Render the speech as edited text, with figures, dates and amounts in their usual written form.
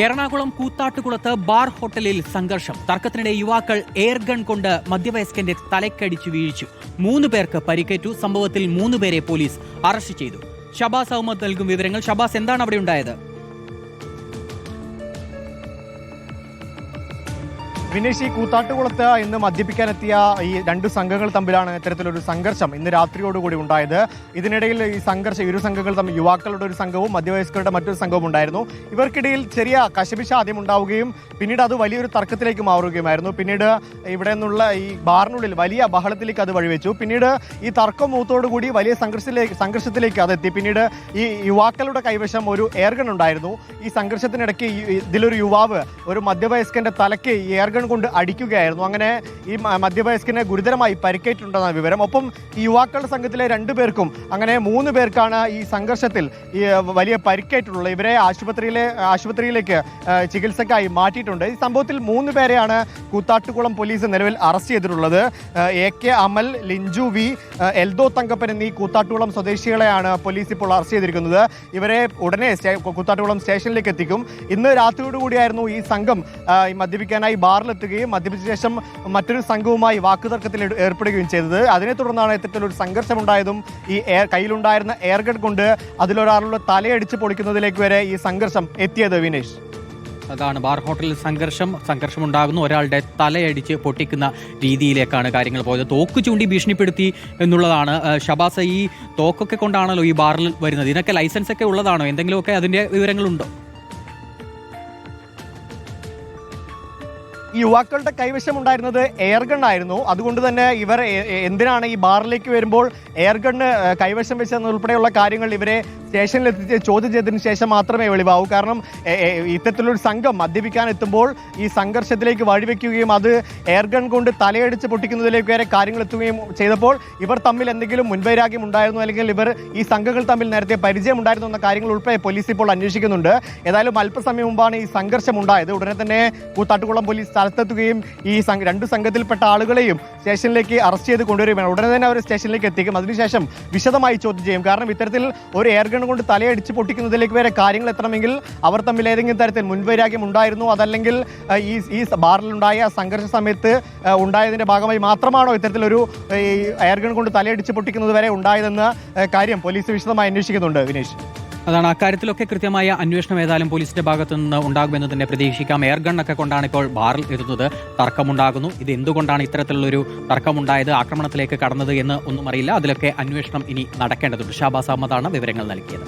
Ernakulam കൂത്താട്ടുകുളത്ത് bar ഹോട്ടലിൽ സംഘർഷം. തർക്കത്തിനിടെ യുവാക്കൾ എയർഗൺ കൊണ്ട് മധ്യവയസ്കന്റെ തലക്കടിച്ചു വീഴിച്ചു. 3 പേർക്ക് പരിക്കേറ്റു. സംഭവത്തിൽ 3 പേരെ പോലീസ് അറസ്റ്റ് ചെയ്തു. ഷബാസ് അഹമ്മദ് നൽകും വിവരങ്ങൾ. ഷബാസ്, എന്താണ് അവിടെ ഉണ്ടായത്? വിനേഷ്, ഈ കൂത്താട്ടുകുളത്ത് ഇന്ന് മദ്യപിക്കാനെത്തിയ ഈ 2 സംഘങ്ങൾ തമ്മിലാണ് ഇത്തരത്തിലൊരു സംഘർഷം ഇന്ന് രാത്രിയോടുകൂടി ഉണ്ടായത്. ഇതിനിടയിൽ ഈ സംഘർഷം ഇരു സംഘങ്ങൾ തമ്മിൽ യുവാക്കളുടെ ഒരു സംഘവും മധ്യവയസ്കരുടെ മറ്റൊരു സംഘവും ഉണ്ടായിരുന്നു. ഇവർക്കിടയിൽ ചെറിയ കശപിശ ആദ്യം ഉണ്ടാവുകയും പിന്നീട് അത് വലിയൊരു തർക്കത്തിലേക്ക് മാറുകയുമായിരുന്നു. പിന്നീട് ഇവിടെ നിന്നുള്ള ഈ ബാറിനുള്ളിൽ വലിയ ബഹളത്തിലേക്ക് അത് വഴിവെച്ചു. പിന്നീട് ഈ തർക്കം മൂത്തോടുകൂടി വലിയ സംഘർഷത്തിലേക്ക് അതെത്തി. പിന്നീട് ഈ യുവാക്കളുടെ കൈവശം ഒരു എയർഗൺ ഉണ്ടായിരുന്നു. ഈ സംഘർഷത്തിനിടയ്ക്ക് ഇതിലൊരു യുവാവ് ഒരു മധ്യവയസ്കന്റെ തലയ്ക്ക് ഈ എയർഗൺ കൊണ്ട് അടിക്കുകയായിരുന്നു. അങ്ങനെ ഈ മധ്യവയസ്കന് ഗുരുതരമായി പരിക്കേറ്റുണ്ടെന്ന വിവരം. ഒപ്പം ഈ യുവാക്കളുടെ സംഘത്തിലെ 2 പേർക്കും അങ്ങനെ 3 പേർക്കാണ് ഈ സംഘർഷത്തിൽ ഈ വലിയ പരിക്കേറ്റുള്ളത്. ഇവരെ ആശുപത്രിയിലേക്ക് ചികിത്സക്കായി മാറ്റിയിട്ടുണ്ട്. ഈ സംഭവത്തിൽ 3 പേരെയാണ് കൂത്താട്ടുകുളം പോലീസ് നിലവിൽ അറസ്റ്റ് ചെയ്തിട്ടുള്ളത്. AK അമൽ, ലിഞ്ചു വി, എൽദോ തങ്കപ്പൻ എന്നീ കൂത്താട്ടുകുളം സ്വദേശികളെയാണ് പോലീസ് ഇപ്പോൾ അറസ്റ്റ് ചെയ്തിരിക്കുന്നത്. ഇവരെ ഉടനെ കൂത്താട്ടുകുളം സ്റ്റേഷനിലേക്ക് എത്തിക്കും. ഇന്ന് രാത്രിയോടുകൂടിയായിരുന്നു ഈ സംഘം മദ്യപിക്കാനായി ബാറിലെത്തുകയും മദ്യപിച്ച ശേഷം മറ്റൊരു സംഘവുമായി വാക്കുതർക്കത്തിൽ ഏർപ്പെടുകയും ചെയ്തത്. അതിനെ തുടർന്നാണ് ഇത്തരത്തിലൊരു സംഘർഷമുണ്ടായതും ഈ കയ്യിലുണ്ടായിരുന്ന എയർഗൺ കൊണ്ട് അതിലൊരാളുടെ തലയടിച്ച് പൊളിക്കുന്നതിലേക്ക് വരെ ഈ സംഘർഷം എത്തിയത്. വിനേഷ്, അതാണ് ബാർ ഹോട്ടലിൽ സംഘർഷമുണ്ടാകുന്നു. ഒരാളുടെ തലയടിച്ച് പൊട്ടിക്കുന്ന രീതിയിലേക്കാണ് കാര്യങ്ങൾ പോയത്. തോക്ക് ചൂണ്ടി ഭീഷണിപ്പെടുത്തി എന്നുള്ളതാണ്. ഷബാസ്, ഈ തോക്കൊക്കെ കൊണ്ടാണല്ലോ ഈ ബാറിൽ വരുന്നത്. ഇതിനൊക്കെ ലൈസൻസ് ഒക്കെ ഉള്ളതാണോ? എന്തെങ്കിലുമൊക്കെ അതിന്റെ വിവരങ്ങളുണ്ടോ? ഈ യുവാക്കളുടെ കൈവശം ഉണ്ടായിരുന്നത് എയർഗൺ ആയിരുന്നു. അതുകൊണ്ട് തന്നെ ഇവർ എന്തിനാണ് ഈ ബാറിലേക്ക് വരുമ്പോൾ എയർഗണ്ണ് കൈവശം വെച്ചെന്നുൾപ്പെടെയുള്ള കാര്യങ്ങൾ ഇവരെ സ്റ്റേഷനിലെത്തിച്ച് ചോദ്യം ചെയ്തതിന് ശേഷം മാത്രമേ വെളിവാകൂ. കാരണം ഇത്തരത്തിലൊരു സംഘം മദ്യപിക്കാൻ എത്തുമ്പോൾ ഈ സംഘർഷത്തിലേക്ക് വഴിവെക്കുകയും അത് എയർഗൺ കൊണ്ട് തലയടിച്ച് പൊട്ടിക്കുന്നതിലേക്ക് വരെ കാര്യങ്ങൾ എത്തുകയും ചെയ്തപ്പോൾ ഇവർ തമ്മിൽ എന്തെങ്കിലും മുൻവൈരാഗ്യം ഉണ്ടായിരുന്നു, അല്ലെങ്കിൽ ഇവർ ഈ സംഘങ്ങൾ തമ്മിൽ നേരത്തെ പരിചയം ഉണ്ടായിരുന്നു എന്ന കാര്യങ്ങൾ ഉൾപ്പെടെ പോലീസ് ഇപ്പോൾ അന്വേഷിക്കുന്നുണ്ട്. ഏതായാലും അല്പസമയം മുമ്പാണ് ഈ സംഘർഷം ഉണ്ടായത്. ഉടനെ തന്നെ കൂത്താട്ടുകുളം പോലീസ് സ്ഥലത്തെത്തുകയും ഈ 2 സംഘത്തിൽപ്പെട്ട ആളുകളെയും സ്റ്റേഷനിലേക്ക് അറസ്റ്റ് ചെയ്ത് കൊണ്ടുവരികയാണ്. ഉടനെ തന്നെ അവർ സ്റ്റേഷനിലേക്ക് എത്തിക്കും. അതിനുശേഷം വിശദമായി ചോദ്യം ചെയ്യും. കാരണം ഇത്തരത്തിൽ ഒരു എയർഗൺ കൊണ്ട് തലയടിച്ച് പൊട്ടിക്കുന്നതിലേക്ക് വരെ കാര്യങ്ങൾ എത്തണമെങ്കിൽ അവർ തമ്മിൽ ഏതെങ്കിലും തരത്തിൽ മുൻവൈരാഗ്യം ഉണ്ടായിരുന്നു, അതല്ലെങ്കിൽ ഈ ബാറിലുണ്ടായ സംഘർഷ സമയത്ത് ഉണ്ടായതിന്റെ ഭാഗമായി മാത്രമാണോ ഇത്തരത്തിലൊരു എയർഗൺ കൊണ്ട് തലയടിച്ച് പൊട്ടിക്കുന്നത് വരെ ഉണ്ടായതെന്ന കാര്യം പോലീസ് വിശദമായി അന്വേഷിക്കുന്നുണ്ട്. വിനേഷ്, അതാണ്, അക്കാര്യത്തിലൊക്കെ കൃത്യമായ അന്വേഷണം ഏതായാലും പോലീസിന്റെ ഭാഗത്തു നിന്ന് ഉണ്ടാകുമെന്ന് തന്നെ പ്രതീക്ഷിക്കാം. എയർഗണ്ണൊക്കെ കൊണ്ടാണ് ഇപ്പോൾ ബാറിൽ എത്തുന്നത്. തർക്കമുണ്ടാകുന്നു. ഇത് എന്തുകൊണ്ടാണ് ഇത്തരത്തിലുള്ളൊരു തർക്കമുണ്ടായത്, ആക്രമണത്തിലേക്ക് കടന്നത് എന്ന് ഒന്നും അറിയില്ല. അതിലൊക്കെ അന്വേഷണം ഇനി നടക്കേണ്ടതുണ്ട്. ഷബാസ് അഹമ്മദാണ് വിവരങ്ങൾ നൽകിയത്.